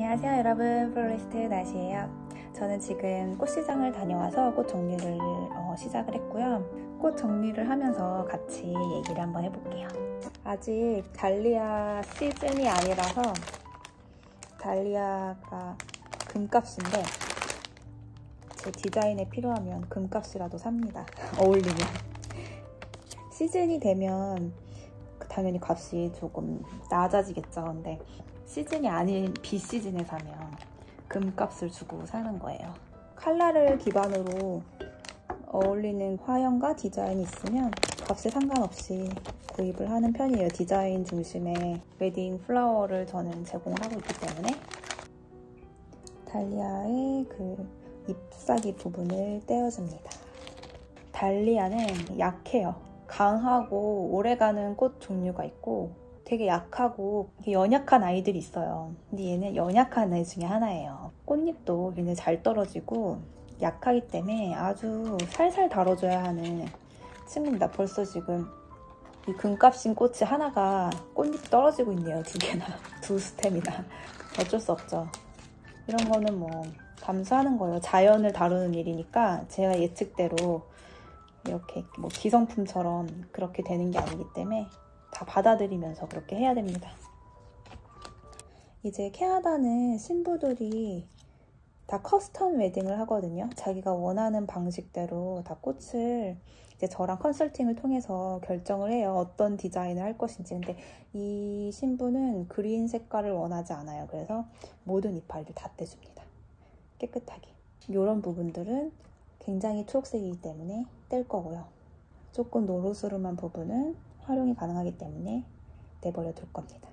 안녕하세요 여러분, 플로리스트 나시예요. 저는 지금 꽃시장을 다녀와서 꽃 정리를 시작을 했고요. 꽃 정리를 하면서 같이 얘기를 한번 해볼게요. 아직 달리아 시즌이 아니라서 달리아가 금값인데 제 디자인에 필요하면 금값이라도 삽니다. 어울리면. 시즌이 되면 당연히 값이 조금 낮아지겠죠. 근데 시즌이 아닌 비시즌에 사면 금값을 주고 사는 거예요. 컬러를 기반으로 어울리는 화형과 디자인이 있으면 값에 상관없이 구입을 하는 편이에요. 디자인 중심의 웨딩 플라워를 저는 제공을 하고 있기 때문에. 달리아의 그 잎사귀 부분을 떼어줍니다. 달리아는 약해요. 강하고 오래가는 꽃 종류가 있고 되게 약하고 연약한 아이들이 있어요. 근데 얘는 연약한 아이 중에 하나예요. 꽃잎도 굉장히 잘 떨어지고 약하기 때문에 아주 살살 다뤄줘야 하는 친구입니다. 벌써 지금 이 금값인 꽃이 하나가 꽃잎 떨어지고 있네요. 두 개나, 두 스템이나. 어쩔 수 없죠. 이런 거는 뭐 감수하는 거예요. 자연을 다루는 일이니까 제가 예측대로 이렇게 뭐 기성품처럼 그렇게 되는 게 아니기 때문에 다 받아들이면서 그렇게 해야 됩니다. 이제 캐나다는 신부들이 다 커스텀 웨딩을 하거든요. 자기가 원하는 방식대로 다 꽃을 이제 저랑 컨설팅을 통해서 결정을 해요. 어떤 디자인을 할 것인지. 근데 이 신부는 그린 색깔을 원하지 않아요. 그래서 모든 이파리를 다 떼줍니다. 깨끗하게. 이런 부분들은 굉장히 초록색이기 때문에 뗄 거고요. 조금 노르스름한 부분은 활용이 가능하기 때문에 내버려 둘 겁니다.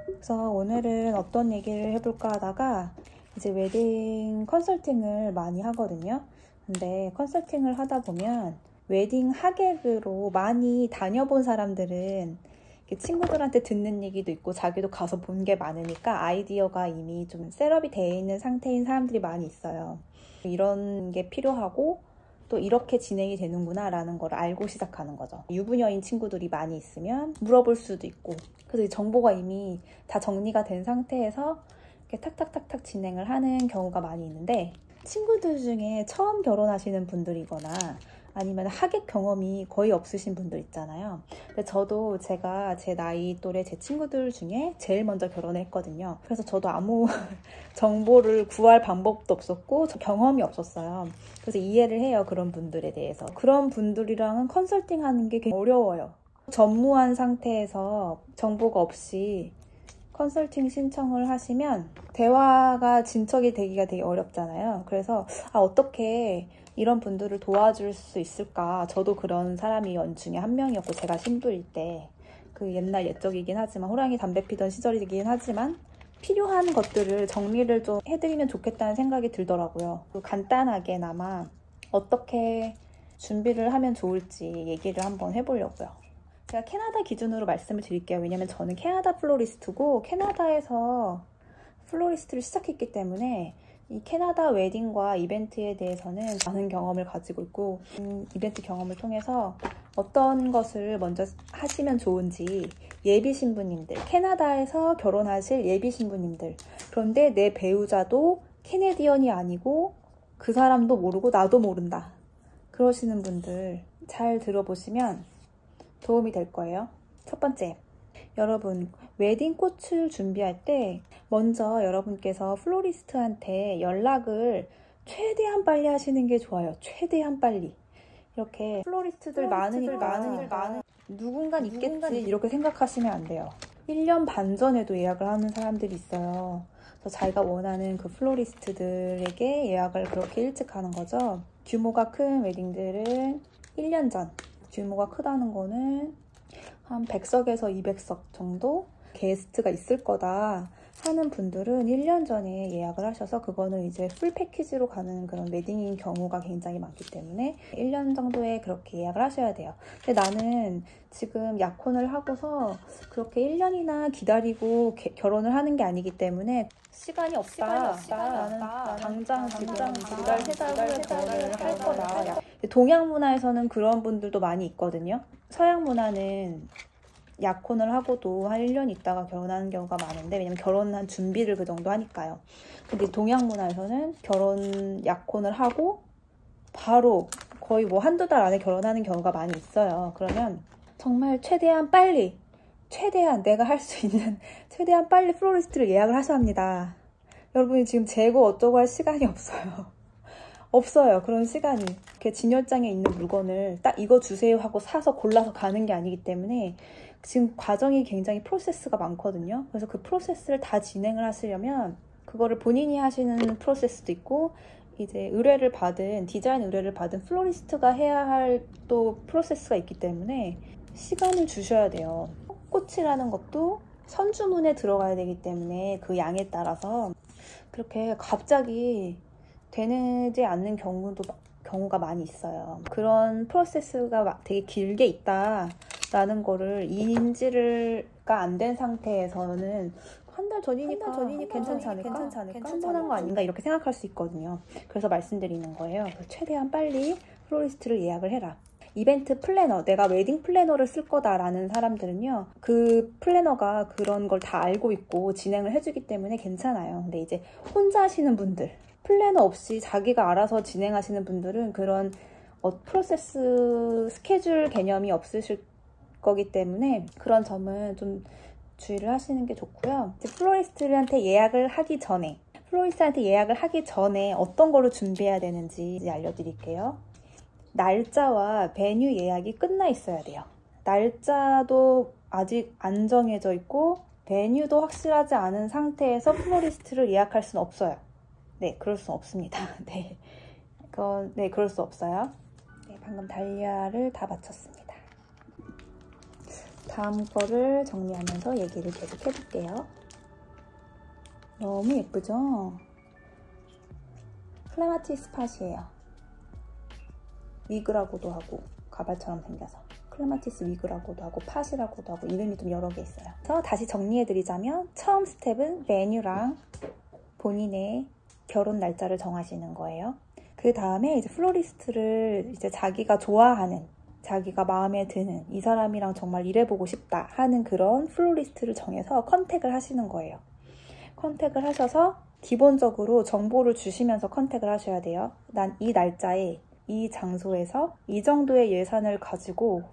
그래서 오늘은 어떤 얘기를 해볼까 하다가 이제 웨딩 컨설팅을 많이 하거든요. 근데 컨설팅을 하다 보면 웨딩 하객으로 많이 다녀본 사람들은 친구들한테 듣는 얘기도 있고 자기도 가서 본 게 많으니까 아이디어가 이미 좀 셋업이 되어 있는 상태인 사람들이 많이 있어요. 이런 게 필요하고 또 이렇게 진행이 되는구나 라는 걸 알고 시작하는 거죠. 유부녀인 친구들이 많이 있으면 물어볼 수도 있고, 그래서 이 정보가 이미 다 정리가 된 상태에서 이렇게 탁탁탁탁 진행을 하는 경우가 많이 있는데, 친구들 중에 처음 결혼하시는 분들이거나 아니면 하객 경험이 거의 없으신 분들 있잖아요. 근데 저도 제가 제 나이 또래 제 친구들 중에 제일 먼저 결혼을 했거든요. 그래서 저도 아무 정보를 구할 방법도 없었고 경험이 없었어요. 그래서 이해를 해요, 그런 분들에 대해서. 그런 분들이랑은 컨설팅하는 게 굉장히 어려워요. 전무한 상태에서 정보가 없이 컨설팅 신청을 하시면 대화가 진척이 되기가 되게 어렵잖아요. 그래서 어떻게 이런 분들을 도와줄 수 있을까? 저도 그런 사람이 중에 한 명이었고, 제가 신부일 때 그 옛날 옛적이긴 하지만 호랑이 담배 피던 시절이긴 하지만 필요한 것들을 정리를 좀 해드리면 좋겠다는 생각이 들더라고요. 간단하게나마 어떻게 준비를 하면 좋을지 얘기를 한번 해보려고요. 제가 캐나다 기준으로 말씀을 드릴게요. 왜냐면 저는 캐나다 플로리스트고 캐나다에서 플로리스트를 시작했기 때문에 이 캐나다 웨딩과 이벤트에 대해서는 많은 경험을 가지고 있고, 이벤트 경험을 통해서 어떤 것을 먼저 하시면 좋은지, 예비 신부님들, 캐나다에서 결혼하실 예비 신부님들, 그런데 내 배우자도 캐네디언이 아니고 그 사람도 모르고 나도 모른다, 그러시는 분들 잘 들어보시면 도움이 될 거예요. 첫 번째, 여러분 웨딩 꽃을 준비할 때 먼저 여러분께서 플로리스트한테 연락을 최대한 빨리 하시는 게 좋아요. 최대한 빨리. 이렇게 플로리스트들 많으니까 누군간 있겠지 이렇게 생각하시면 안 돼요. 1년 반 전에도 예약을 하는 사람들이 있어요. 그래서 자기가 원하는 그 플로리스트들에게 예약을 그렇게 일찍 하는 거죠. 규모가 큰 웨딩들은 1년 전, 규모가 크다는 거는 한 100석에서 200석 정도 게스트가 있을 거다 하는 분들은 1년 전에 예약을 하셔서, 그거는 이제 풀 패키지로 가는 그런 웨딩인 경우가 굉장히 많기 때문에 1년 정도에 그렇게 예약을 하셔야 돼요. 근데 나는 지금 약혼을 하고서 그렇게 1년이나 기다리고 결혼을 하는 게 아니기 때문에 시간이 없다. 나는 당장 지금 2달, 3달 후에 결혼을 할 거다. 동양 문화에서는 그런 분들도 많이 있거든요. 서양 문화는 약혼을 하고도 한 1년 있다가 결혼하는 경우가 많은데, 왜냐면 결혼한 준비를 그 정도 하니까요. 근데 동양 문화에서는 결혼 약혼을 하고 바로 거의 뭐 한두 달 안에 결혼하는 경우가 많이 있어요. 그러면 정말 최대한 빨리, 최대한 내가 할 수 있는 최대한 빨리 플로리스트를 예약을 하셔야 합니다. 여러분이 지금 재고 어쩌고 할 시간이 없어요. 없어요. 그런 시간이. 이렇게 진열장에 있는 물건을 딱 이거 주세요 하고 사서 골라서 가는 게 아니기 때문에 지금 과정이 굉장히 프로세스가 많거든요. 그래서 그 프로세스를 다 진행을 하시려면 그거를 본인이 하시는 프로세스도 있고, 이제 의뢰를 받은, 디자인 의뢰를 받은 플로리스트가 해야 할 또 프로세스가 있기 때문에 시간을 주셔야 돼요. 꽃이라는 것도 선주문에 들어가야 되기 때문에 그 양에 따라서 그렇게 갑자기 되지 않는 경우가 많이 있어요. 그런 프로세스가 되게 길게 있다라는 거를 인지가 안 된 상태에서는 한 달 전이니까 괜찮지 않을까? 충분한 거 아닌가? 이렇게 생각할 수 있거든요. 그래서 말씀드리는 거예요. 최대한 빨리 플로리스트를 예약을 해라. 이벤트 플래너, 내가 웨딩 플래너를 쓸 거다라는 사람들은요, 그 플래너가 그런 걸 다 알고 있고 진행을 해주기 때문에 괜찮아요. 근데 이제 혼자 하시는 분들, 플래너 없이 자기가 알아서 진행하시는 분들은 그런 프로세스 스케줄 개념이 없으실 거기 때문에 그런 점은 좀 주의를 하시는 게 좋고요. 이제 플로리스트한테 예약을 하기 전에 어떤 걸로 준비해야 되는지 알려드릴게요. 날짜와 베뉴 예약이 끝나 있어야 돼요. 날짜도 아직 안 정해져 있고 베뉴도 확실하지 않은 상태에서 플로리스트를 예약할 수는 없어요. 네, 그럴 수 없습니다. 네, 그럴 수 없어요. 네, 방금 달리아를 다 마쳤습니다. 다음 거를 정리하면서 얘기를 계속 해볼게요. 너무 예쁘죠? 클레마티스 팟이에요. 위그라고도 하고, 가발처럼 생겨서 클레마티스 위그라고도 하고 팟이라고도 하고 이름이 좀 여러 개 있어요. 그래서 다시 정리해드리자면 처음 스텝은 메뉴랑 본인의 결혼 날짜를 정하시는 거예요. 그 다음에 이제 플로리스트를 이제 자기가 좋아하는, 자기가 마음에 드는, 이 사람이랑 정말 일해보고 싶다 하는 그런 플로리스트를 정해서 컨택을 하시는 거예요. 컨택을 하셔서 기본적으로 정보를 주시면서 컨택을 하셔야 돼요. 난 이 날짜에 이 장소에서 이 정도의 예산을 가지고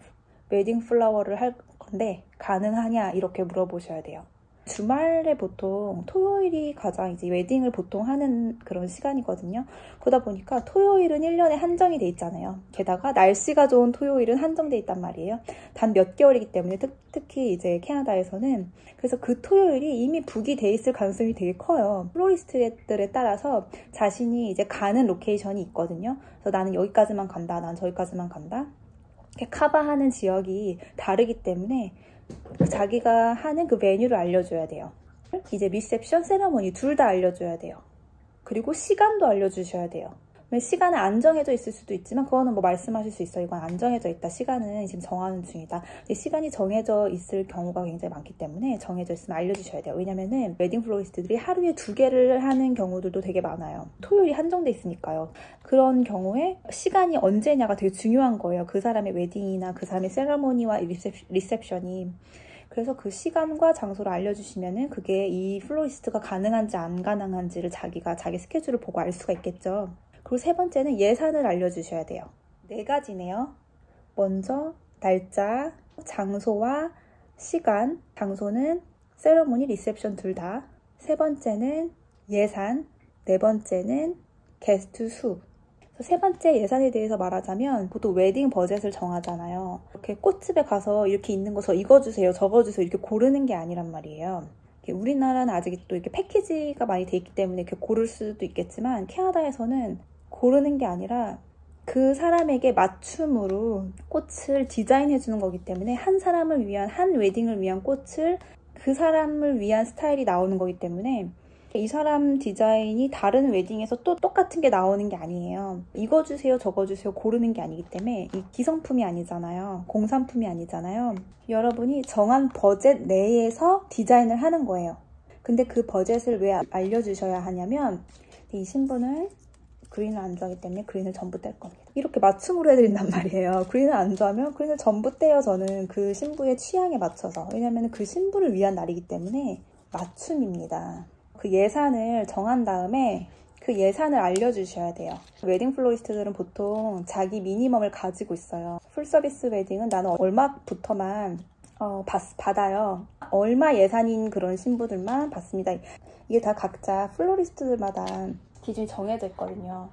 웨딩 플라워를 할 건데 가능하냐 이렇게 물어보셔야 돼요. 주말에 보통 토요일이 가장 이제 웨딩을 보통 하는 그런 시간이거든요. 그러다 보니까 토요일은 1년에 한정이 돼 있잖아요. 게다가 날씨가 좋은 토요일은 한정돼 있단 말이에요. 단 몇 개월이기 때문에 특히 이제 캐나다에서는. 그래서 그 토요일이 이미 북이 돼 있을 가능성이 되게 커요. 플로리스트들에 따라서 자신이 이제 가는 로케이션이 있거든요. 그래서 나는 여기까지만 간다, 난 저기까지만 간다. 이렇게 커버하는 지역이 다르기 때문에 자기가 하는 그 메뉴를 알려줘야 돼요. 이제 리셉션, 세러머니 둘 다 알려줘야 돼요. 그리고 시간도 알려주셔야 돼요. 시간은 안 정해져 있을 수도 있지만 그거는 뭐 말씀하실 수 있어요. 이건 안 정해져 있다. 시간은 지금 정하는 중이다. 시간이 정해져 있을 경우가 굉장히 많기 때문에 정해져 있으면 알려주셔야 돼요. 왜냐면은 웨딩 플로리스트들이 하루에 2개를 하는 경우들도 되게 많아요. 토요일이 한정돼 있으니까요. 그런 경우에 시간이 언제냐가 되게 중요한 거예요. 그 사람의 웨딩이나 그 사람의 세러머니와 리셉션이. 그래서 그 시간과 장소를 알려주시면은 그게 이 플로리스트가 가능한지 안 가능한지를 자기가 자기 스케줄을 보고 알 수가 있겠죠. 그리고 세 번째는 예산을 알려주셔야 돼요. 4가지네요. 먼저 날짜, 장소와 시간. 장소는 세러모니, 리셉션 둘 다. 세 번째는 예산. 네 번째는 게스트 수. 세 번째 예산에 대해서 말하자면 보통 웨딩 버젯을 정하잖아요. 이렇게 꽃집에 가서 이렇게 있는 거 저 이거 주세요, 저거 주세요 이렇게 고르는 게 아니란 말이에요. 우리나라는 아직 또 이렇게 패키지가 많이 돼 있기 때문에 이렇게 고를 수도 있겠지만 캐나다에서는 고르는 게 아니라 그 사람에게 맞춤으로 꽃을 디자인해 주는 거기 때문에 한 사람을 위한, 한 웨딩을 위한 꽃을 그 사람을 위한 스타일이 나오는 거기 때문에 이 사람 디자인이 다른 웨딩에서 또 똑같은 게 나오는 게 아니에요. 이거 주세요, 저거 주세요 고르는 게 아니기 때문에 이 기성품이 아니잖아요. 공산품이 아니잖아요. 여러분이 정한 버젯 내에서 디자인을 하는 거예요. 근데 그 버젯을 왜 알려주셔야 하냐면 이 신부는 그린을 안 좋아하기 때문에 그린을 전부 뗄 겁니다. 이렇게 맞춤으로 해드린단 말이에요. 그린을 안 좋아하면 그린을 전부 떼요. 저는 그 신부의 취향에 맞춰서. 왜냐면 그 신부를 위한 날이기 때문에 맞춤입니다. 그 예산을 정한 다음에 그 예산을 알려주셔야 돼요. 웨딩 플로리스트들은 보통 자기 미니멈을 가지고 있어요. 풀서비스 웨딩은 나는 얼마부터만 받아요. 얼마 예산인 그런 신부들만 받습니다. 이게 다 각자 플로리스트들마다 기준이 정해져 있거든요.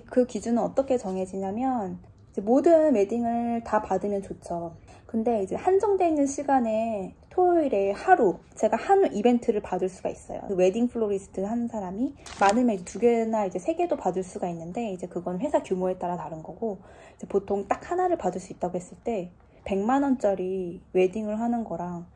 그 기준은 어떻게 정해지냐면 이제 모든 웨딩을 다 받으면 좋죠. 근데 이제 한정되어 있는 시간에 토요일에 하루 제가 한 이벤트를 받을 수가 있어요. 그 웨딩 플로리스트 한 사람이 많으면 이제 2개나 이제 3개도 받을 수가 있는데 이제 그건 회사 규모에 따라 다른 거고 이제 보통 딱 하나를 받을 수 있다고 했을 때 100만 원짜리 웨딩을 하는 거랑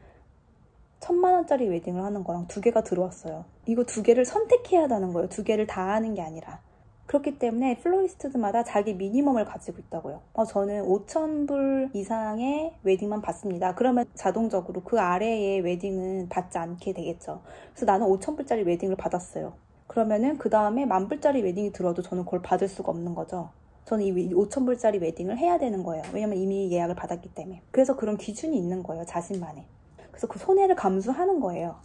1000만 원짜리 웨딩을 하는 거랑 2개가 들어왔어요. 이거 2개를 선택해야 한다는 거예요. 2개를 다 하는 게 아니라. 그렇기 때문에 플로리스트들마다 자기 미니멈을 가지고 있다고요. 저는 5,000불 이상의 웨딩만 받습니다. 그러면 자동적으로 그 아래의 웨딩은 받지 않게 되겠죠. 그래서 나는 5,000불짜리 웨딩을 받았어요. 그러면은 그 다음에 10,000불짜리 웨딩이 들어도 저는 그걸 받을 수가 없는 거죠. 저는 이 5,000불짜리 웨딩을 해야 되는 거예요. 왜냐면 이미 예약을 받았기 때문에. 그래서 그런 기준이 있는 거예요. 자신만의. 그래서 그 손해를 감수하는 거예요.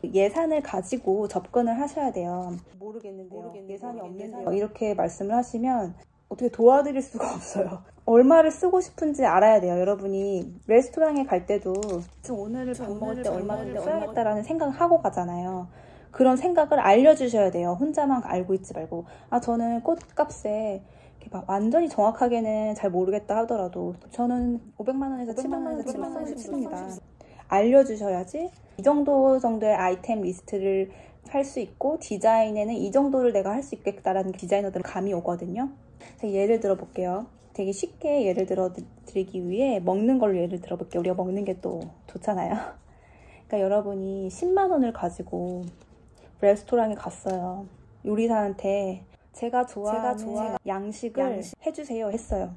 예산을 가지고 접근을 하셔야 돼요. 모르겠는데요. 예산이 없는데요. 이렇게 말씀을 하시면 어떻게 도와드릴 수가 없어요. 얼마를 쓰고 싶은지 알아야 돼요. 여러분이 레스토랑에 갈 때도 지금 오늘을 밥 먹을 때 얼마를 써야겠다라는 생각을 하고 가잖아요. 그런 생각을 알려주셔야 돼요. 혼자만 알고 있지 말고 저는 꽃값에 막 완전히 정확하게는 잘 모르겠다 하더라도 저는 500만 원에서 700만 원에서 싶습니다. 알려주셔야지 이 정도의 아이템 리스트를 할 수 있고 디자인에는 이 정도를 내가 할 수 있겠다라는 디자이너들은 감이 오거든요. 예를 들어 볼게요. 되게 쉽게 예를 들어 드리기 위해 먹는 걸로 예를 들어 볼게요. 우리가 먹는 게 또 좋잖아요. 그러니까 여러분이 10만 원을 가지고 레스토랑에 갔어요. 요리사한테 제가 좋아하는 양식을 해주세요 했어요.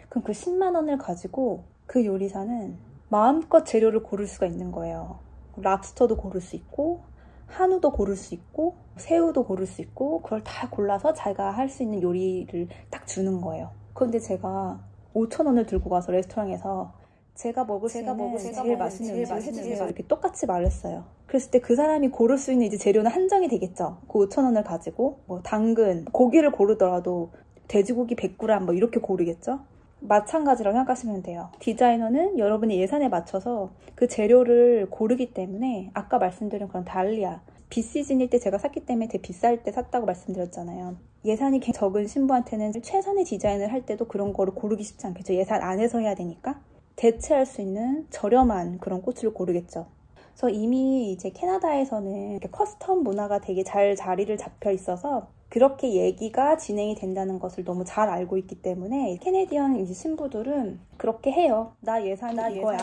그럼 그 10만 원을 가지고 그 요리사는 마음껏 재료를 고를 수가 있는 거예요. 랍스터도 고를 수 있고 한우도 고를 수 있고 새우도 고를 수 있고 그걸 다 골라서 자기가 할 수 있는 요리를 딱 주는 거예요. 그런데 제가 5,000원을 들고 가서 레스토랑에서 제가 먹을 수 있는 제일 맛있는 음식을 해주세요 이렇게 똑같이 말했어요. 그랬을 때 그 사람이 고를 수 있는 이제 재료는 한정이 되겠죠. 그 5,000원을 가지고 뭐 당근, 고기를 고르더라도 돼지고기 100g 뭐 이렇게 고르겠죠. 마찬가지라고 생각하시면 돼요. 디자이너는 여러분의 예산에 맞춰서 그 재료를 고르기 때문에 아까 말씀드린 그런 달리아 비시즌일 때 제가 샀기 때문에 되게 비쌀 때 샀다고 말씀드렸잖아요. 예산이 적은 신부한테는 최선의 디자인을 할 때도 그런 거를 고르기 쉽지 않겠죠. 예산 안에서 해야 되니까 대체할 수 있는 저렴한 그런 꽃을 고르겠죠. 그래서 이미 이제 캐나다에서는 이렇게 커스텀 문화가 되게 잘 자리를 잡혀 있어서 그렇게 얘기가 진행이 된다는 것을 너무 잘 알고 있기 때문에 캐네디언 이제 신부들은 그렇게 해요. 나 예산이 이거야.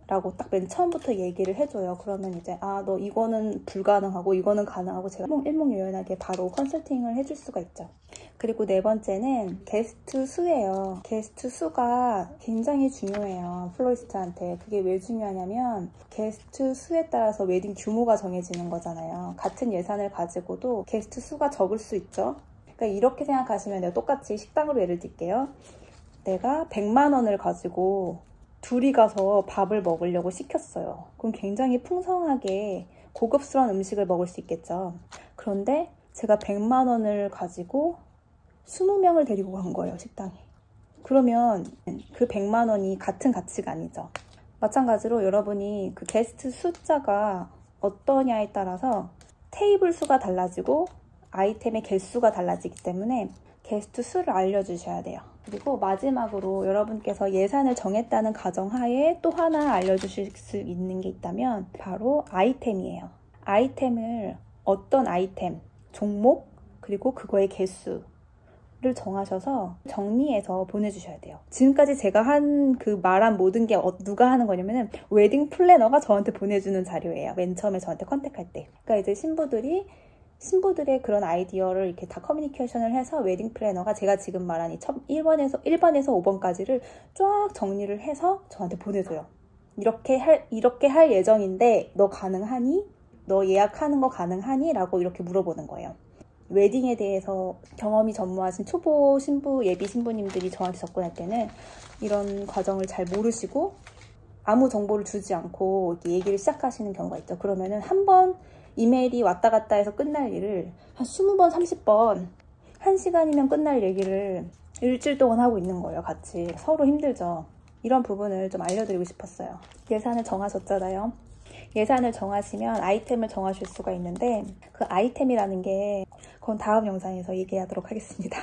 라고 딱 맨 처음부터 얘기를 해줘요. 그러면 이제 너 이거는 불가능하고 이거는 가능하고 제가 일목요연하게 바로 컨설팅을 해줄 수가 있죠. 그리고 네 번째는 게스트 수예요. 게스트 수가 굉장히 중요해요. 플로리스트한테. 그게 왜 중요하냐면 게스트 수에 따라서 웨딩 규모가 정해지는 거잖아요. 같은 예산을 가지고도 게스트 수가 적을 수 있죠. 그러니까 이렇게 생각하시면 돼요. 똑같이 식당으로 예를 들게요. 내가 100만 원을 가지고 둘이 가서 밥을 먹으려고 시켰어요. 그럼 굉장히 풍성하게 고급스러운 음식을 먹을 수 있겠죠. 그런데 제가 100만 원을 가지고 20명을 데리고 간 거예요, 식당에. 그러면 그 100만 원이 같은 가치가 아니죠. 마찬가지로 여러분이 그 게스트 숫자가 어떠냐에 따라서 테이블 수가 달라지고 아이템의 개수가 달라지기 때문에 게스트 수를 알려주셔야 돼요. 그리고 마지막으로 여러분께서 예산을 정했다는 가정하에 또 하나 알려주실 수 있는 게 있다면 바로 아이템이에요. 아이템을 어떤 아이템, 종목, 그리고 그거의 개수를 정하셔서 정리해서 보내주셔야 돼요. 지금까지 제가 한 그 말한 모든 게 누가 하는 거냐면은 웨딩 플래너가 저한테 보내주는 자료예요. 맨 처음에 저한테 컨택할 때. 그러니까 이제 신부들의 그런 아이디어를 이렇게 다 커뮤니케이션을 해서 웨딩 플래너가 제가 지금 말한 이 1번에서 5번까지를 쫙 정리를 해서 저한테 보내줘요. 이렇게 할 예정인데 너 가능하니? 너 예약하는 거 가능하니? 라고 이렇게 물어보는 거예요. 웨딩에 대해서 경험이 전무하신 초보 신부, 예비 신부님들이 저한테 접근할 때는 이런 과정을 잘 모르시고 아무 정보를 주지 않고 이렇게 얘기를 시작하시는 경우가 있죠. 그러면은 한 번 이메일이 왔다 갔다 해서 끝날 일을 한 20번, 30번 1시간이면 끝날 얘기를 일주일 동안 하고 있는 거예요. 같이. 서로 힘들죠. 이런 부분을 좀 알려드리고 싶었어요. 예산을 정하셨잖아요. 예산을 정하시면 아이템을 정하실 수가 있는데 그 아이템이라는 게 그건 다음 영상에서 얘기하도록 하겠습니다.